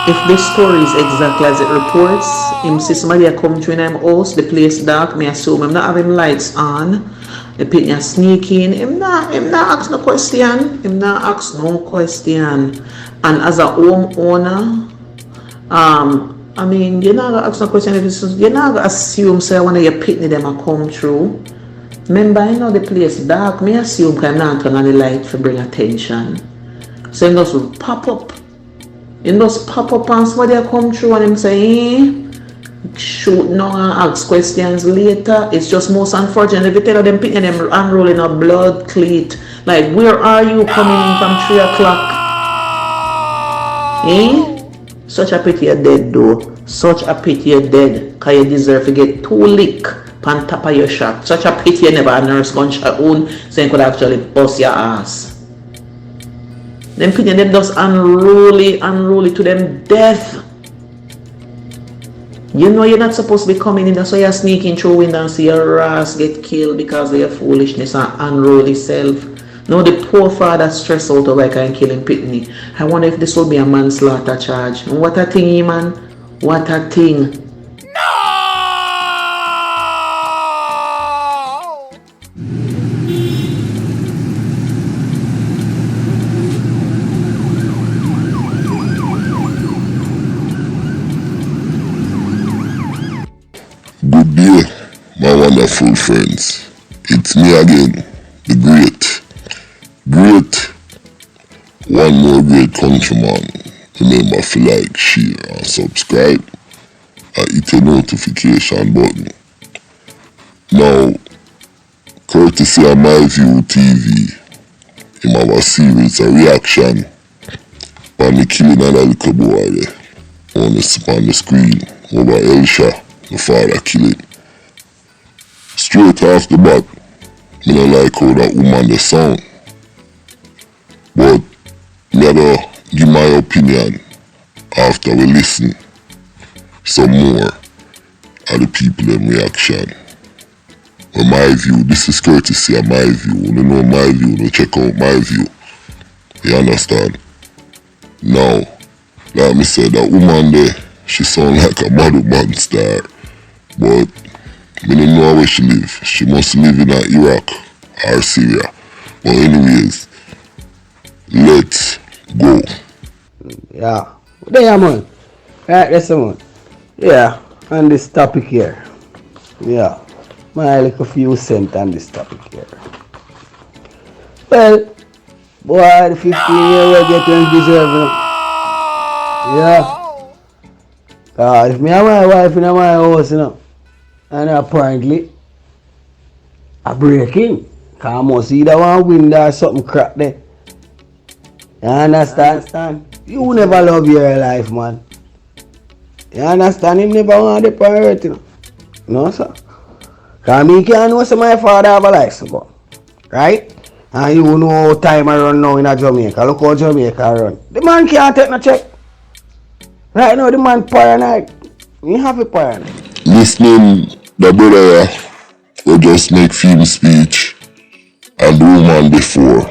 If the story is exactly as it reports, him see somebody a come to in him house, the place dark, me assume him not have him lights on, the pit a sneak in, him not ask no question, him not ask no question. And as a homeowner, I mean, you're not gonna ask no question if it's, you're not gonna assume say one of your pitney them a come through. Remember, I know the place dark, me assume can not turn on the light for bring attention. So it just pop up. It just pop up and somebody come through and him say, shoot no and ask questions later. It's just most unfortunate. If you tell them picking them unrolling a blood cleat, like where are you coming in from 3 o'clock? Such a pity you're dead though. Such a pity you're dead. Cause you deserve to get 2 lick on top of your shot. Such a pity you never a nurse gunshot own so you could actually bust your ass. Them picking them just unruly to them death. You know you're not supposed to be coming in, that's why you're sneaking through window and see your ass get killed because of your foolishness and unruly self. Now the poor father stressed out over I can kill him pitney. I wonder if this will be a manslaughter charge. What a thing, man. What a thing. Good day, my wonderful friends. It's me again, the great, one more great countryman. Remember to like, share and subscribe and hit the notification button. Now, courtesy of My View TV, him have a series of reaction on the killing of that little boy there on the screen over Elsha. The father kill it. Straight off the bat, I don't like how that woman the sound. But I gotta give my opinion after we listen some more of the people in reaction. But My View, this is courtesy of My View. You know My View, you check out My View. You understand? Now, like me said, that woman there, she sound like a mother star. But I don't know where she live. She must live in Iraq or Syria. But anyways, let's go. Yeah. There, man. Right, that's man. Yeah, on this topic here. Yeah. My like a few cents on this topic here. Well, boy, the 15-year-old getting deserve. Yeah. If me and my wife in my house, you know, and apparently I break in. Cause I must either one window or something crack there. You understand? You never love your life, man. You understand? Him never want the priority, you know. No, sir. Cause me can't know say my father have a license, but right? And you know how time I run now in a Jamaica. Look how Jamaica run. The man can't take no check. Right now the man paranoid. You have a paranoid. Listening the brother will just make film speech and the woman before.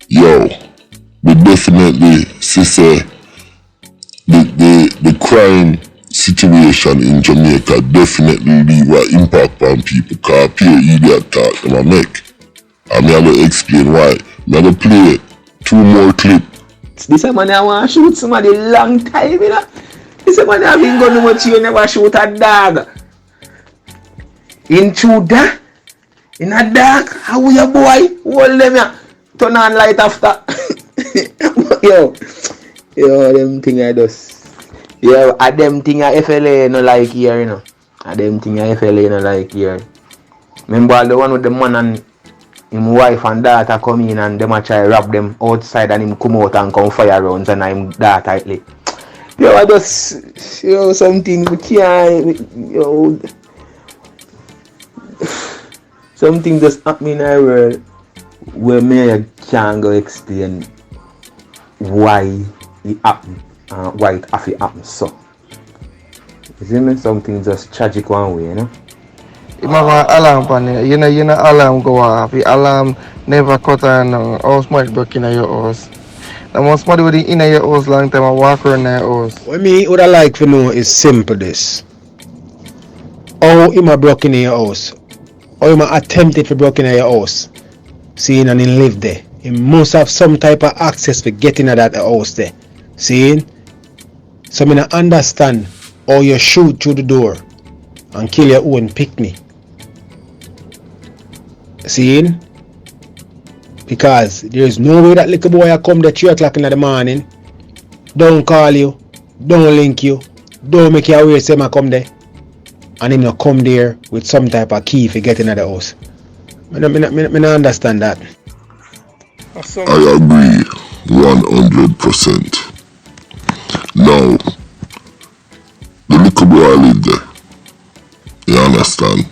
Yo, we definitely see the crime situation in Jamaica definitely leave an impact on people because pure idiot talk them a make. I'm gonna explain why. I'm gonna play 2 more clips. This a man I want to shoot somebody long time, you know. This a man I been going much you never shoot a dog. Into that, in a dark, how are you boy? Hold them ya. Turn on light after. yo, them thing I does. Yo, a them thing I FLA no like here, you know. A them thing I FLA no like here. Remember the one with the man and him wife and daughter come in and them a try rob them outside and him come out and come fire rounds and him daughter tightly. Yo, I just something we can't something just happen in our world where me can't go explain why it happened and why it have to happen so. You see me? Something just tragic one way, you know? You have an alarm on it. You know alarm go off. The alarm never cut on house might break in your house. And once somebody with the inner your house long time, I walk around their house. What me would I like to know is simple this. How him a broke in your house? How him a attempted to broke in your house? Seeing and he live there. He must have some type of access for getting at that house there. Seeing? So me not understand how you shoot through the door and kill your own picnic. Seeing? Because there is no way that little boy come there 3 o'clock in the morning, don't call you, don't link you, don't make your way say I come there, and him not come there with some type of key for getting at the house. I don't understand that. I agree 100%. Now, the little boy live there. You understand?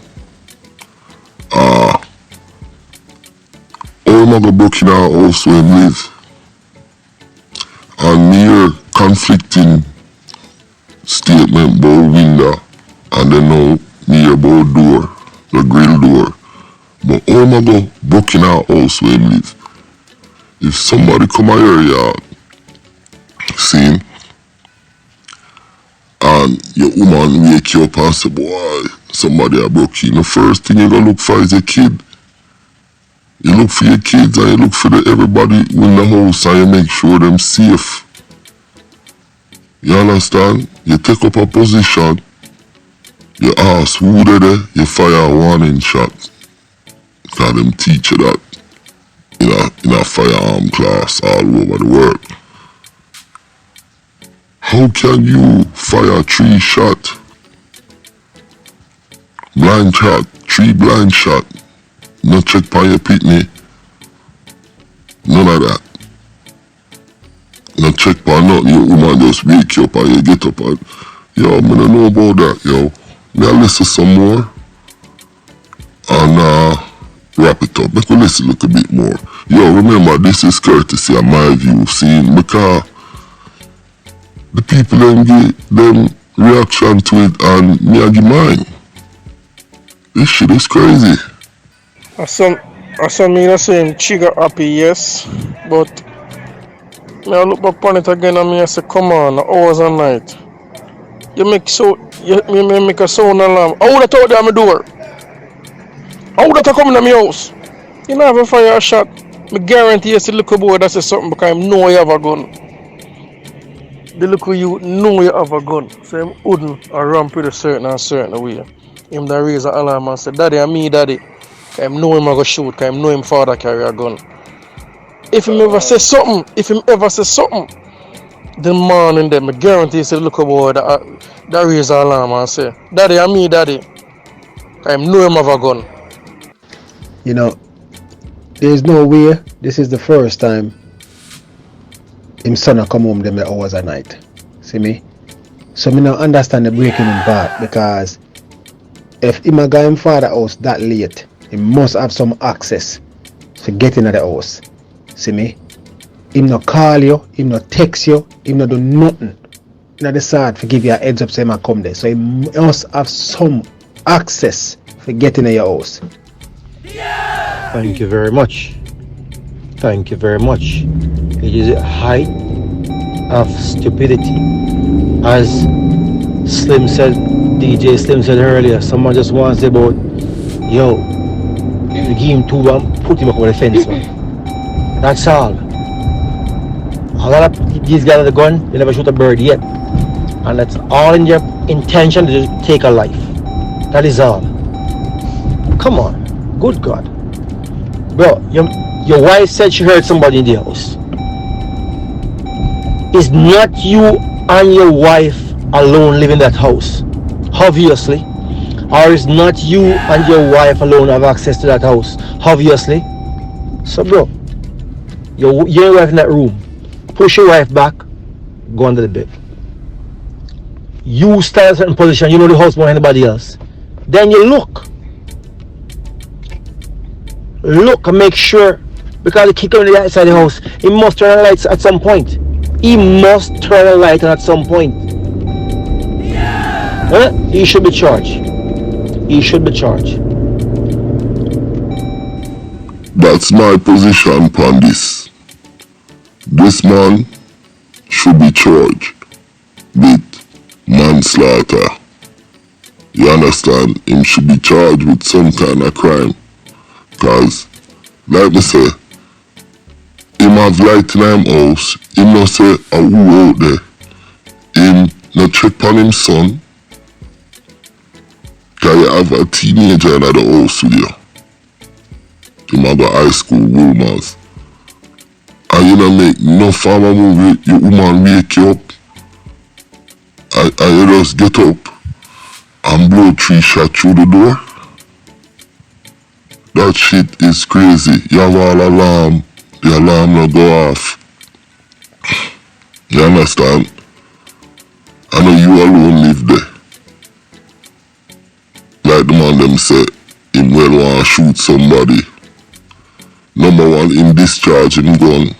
How am I gonna broke in our house where him live? And me hear conflicting statement about window, and then now me hear about door, the grill door. But how am I gonna broke in our house where him live? If somebody come out your yard, see him, and your woman wake you up and say, boy, somebody a broke in, the first thing you gonna look for is a kid. You look for your kids and you look for everybody in the house and you make sure them safe. You understand? You take up a position, you ask who they there, you fire a warning shot. Because them teach you that in a firearm class all over the world. How can you fire 3 shots? Blind shot, 3 blind shot. No check on your pitney. None of that. No check on nothing. Your woman just wake you up and you get up and yo, me don't know about that, yo. Me I listen some more and wrap it up. Make we listen a little bit more. Yo, remember this is courtesy of my view, seeing because the people them give them reaction to it and me I give mine. This shit is crazy. I saw me the same trigger happy, yes, but me I look back on it again and me I say, come on, hours and night. You make a sound alarm. How would I told you I'm a door? How would I come in my house? You know have a fire shot. Me guarantee you see the little boy that says something because I know you have a gun. The little you know you have a gun. So him wouldn't ramp with a certain way. Him that raise an alarm and say, Daddy, I'm me, Daddy. I know him I go shoot, because I know him father carry a gun. If him ever say something, the morning then, I guarantee you say, look boy that raise an alarm and say, Daddy, I'm me, Daddy. I know him have a gun. You know, there's no way this is the first time him son come home them hours a night. See me? So me not understand the breaking in part, because if him a go him father house that late, he must have some access to get into the house. See me? Him no call you, him no text you, him no do nothing. Not the side for give you a heads up say him a come there. So he must have some access for getting into your house. Thank you very much. Thank you very much. It is a height of stupidity. As Slim said, DJ Slim said earlier, someone just wants to say about, yo, you give him 2 and put him up over the fence, man. That's all. A lot of these guys with the gun, they never shoot a bird yet. And that's all in their intention to just take a life. That is all. Come on. Good God. Bro, your wife said she heard somebody in the house. It's not you and your wife alone living in that house, obviously. Or it's not you and your wife alone have access to that house, obviously. So bro, your wife in that room, push your wife back, go under the bed. You stand in a certain position, you know the house more than anybody else. Then you look and make sure, because the kid coming inside the house, he must turn the lights at some point. He must turn the light on at some point. Huh? He should be charged. He should be charged. That's my position upon this. This man should be charged with manslaughter. You understand? Him should be charged with some kind of crime. Cause, like me say, him have light in him house. Him no say a who out there. Him no check on him son. Cause you have a teenager in the house with you. Him have a high school rumors. And you no make no farmer move, your woman wake you up. And you just get up and blow 3 shots through the door. That shit is crazy. You have all alarm. The alarm will go off. You understand? I know you alone live there. Like the man them say, him well want to shoot somebody. Number one, him discharge him gun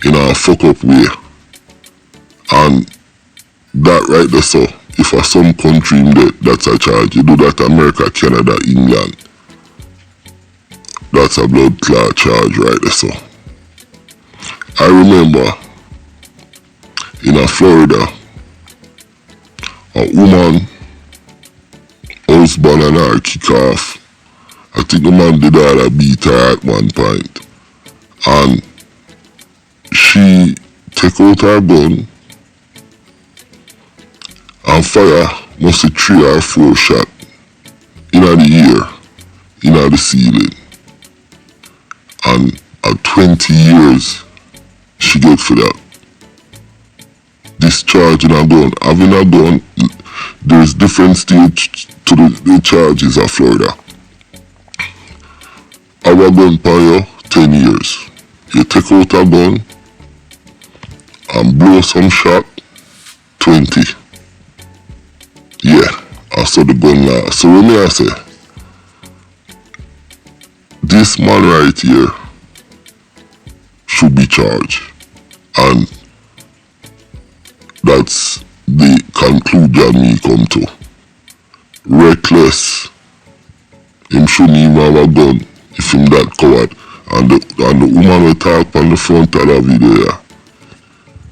in a fuck up way. And that right there, so if for some country in there, that's a charge. You do that America, Canada, England. That's a blood clot charge right there, so. I remember in Florida, a woman, husband and her kick off. I think the man did her beat her at one point. And she take out her gun and fire mostly 3 or 4 shots in the ear, in the ceiling. And at 20 years, she get for that. Discharging a gun, having a gun, there's different stage to the charges of Florida. Have a gun for you, 10 years. You take out a gun and blow some shot, 20. Yeah, I saw the gun now. So when I say, this man right here should be charged. And that's the conclusion me come to. Reckless. Him shouldn't even have a gun if him that coward. And the woman will talk on the front of the video.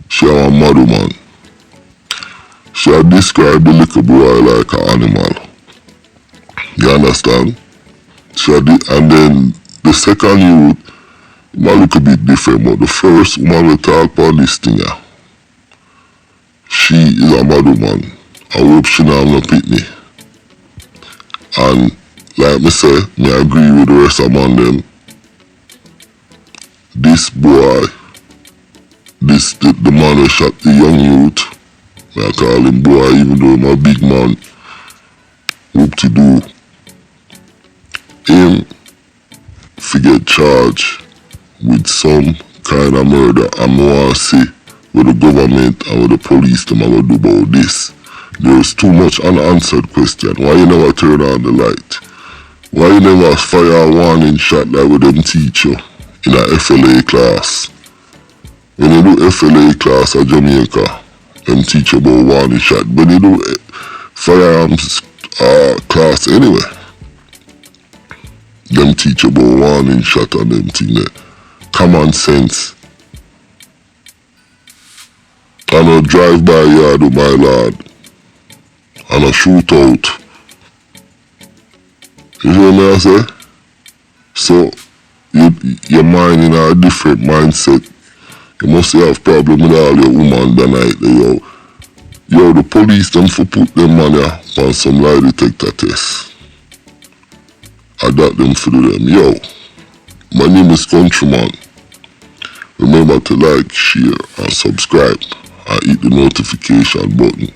She have a mad woman. She had described the little boy like an animal. You understand? And then the second youth, it might look a bit different, but the first woman will talk about this thing. She is a mad woman. I hope she not have no pitney. And like me say, me agree with the rest of them. This boy, the man who shot the young youth, I call him boy even though I'm a big man, hope to do him get charged with some kind of murder. And I want to see what the government and what the police them are going to do about this. There is too much unanswered question. Why you never turn on the light? Why you never fire a warning shot like what them teach you in a FLA class? When you do FLA class at Jamaica, them teach you about warning shot. When you do firearms class anyway, them teach you about warning shot and them thing there. Common sense. And a drive by yard with my lord. And a shootout. You hear me I say? So your mind in a different mindset. You must have problem with all your woman that night there, yo. The police them for put them on ya on some lie detector test. I got them for them. Yo, my name is Countryman. Remember to like, share and subscribe and hit the notification button.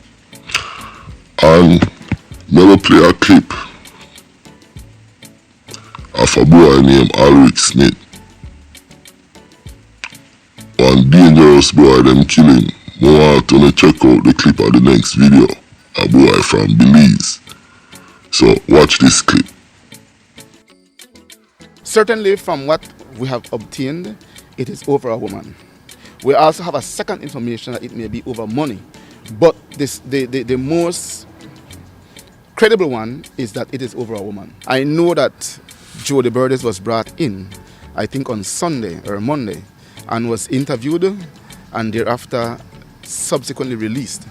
And never play a clip of a boy named Alric Smith. One dangerous boy them killing. I want to check out the clip of the next video. A boy from Belize. So watch this clip. Certainly from what we have obtained, it is over a woman. We also have a second information that it may be over money. But the most credible one is that it is over a woman. I know that Jody Burdes was brought in, I think on Sunday or Monday, and was interviewed and thereafter subsequently released.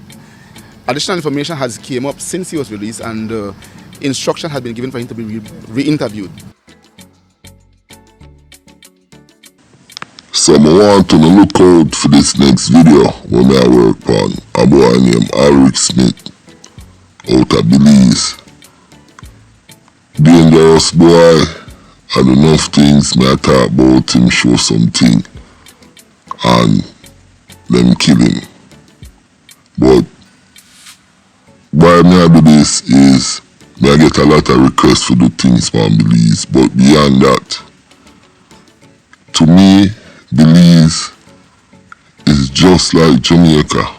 Additional information has came up since he was released, and instruction has been given for him to be re-interviewed. So I want to look out for this next video when I work on a boy named Ulrich Smith out of Belize. Dangerous boy, and enough things me I talk about him, show something, and them kill him. But why me I do this is me I get a lot of requests for do things from Belize, but beyond that, to me, Belize is just like Jamaica.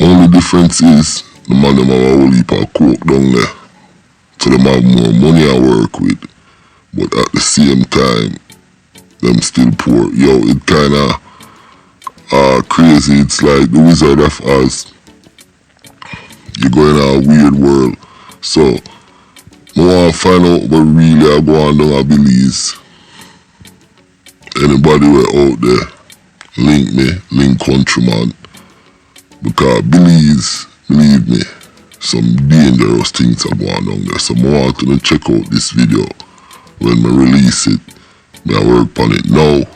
Only difference is the man them have a whole heap of coke down there. So them have more money I work with. But at the same time, them still poor. Yo, it kinda crazy. It's like the Wizard of Oz. You go in a weird world. So I wanna find out what really I go on down at Belize. Anybody who out there, link me, link Countryman. Because Belize, believe me, some dangerous things are going on there. So I want to check out this video. When I release it, I work on it now,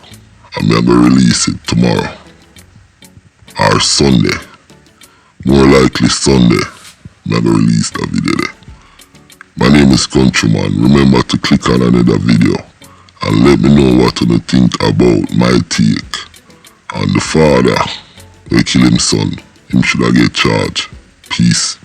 and I'm going to release it tomorrow or Sunday. More likely Sunday, I'm going to release that video there. My name is Countryman. Remember to click on another video and let me know what you think about my take on the father who killed his son. Him should have get charged. Peace.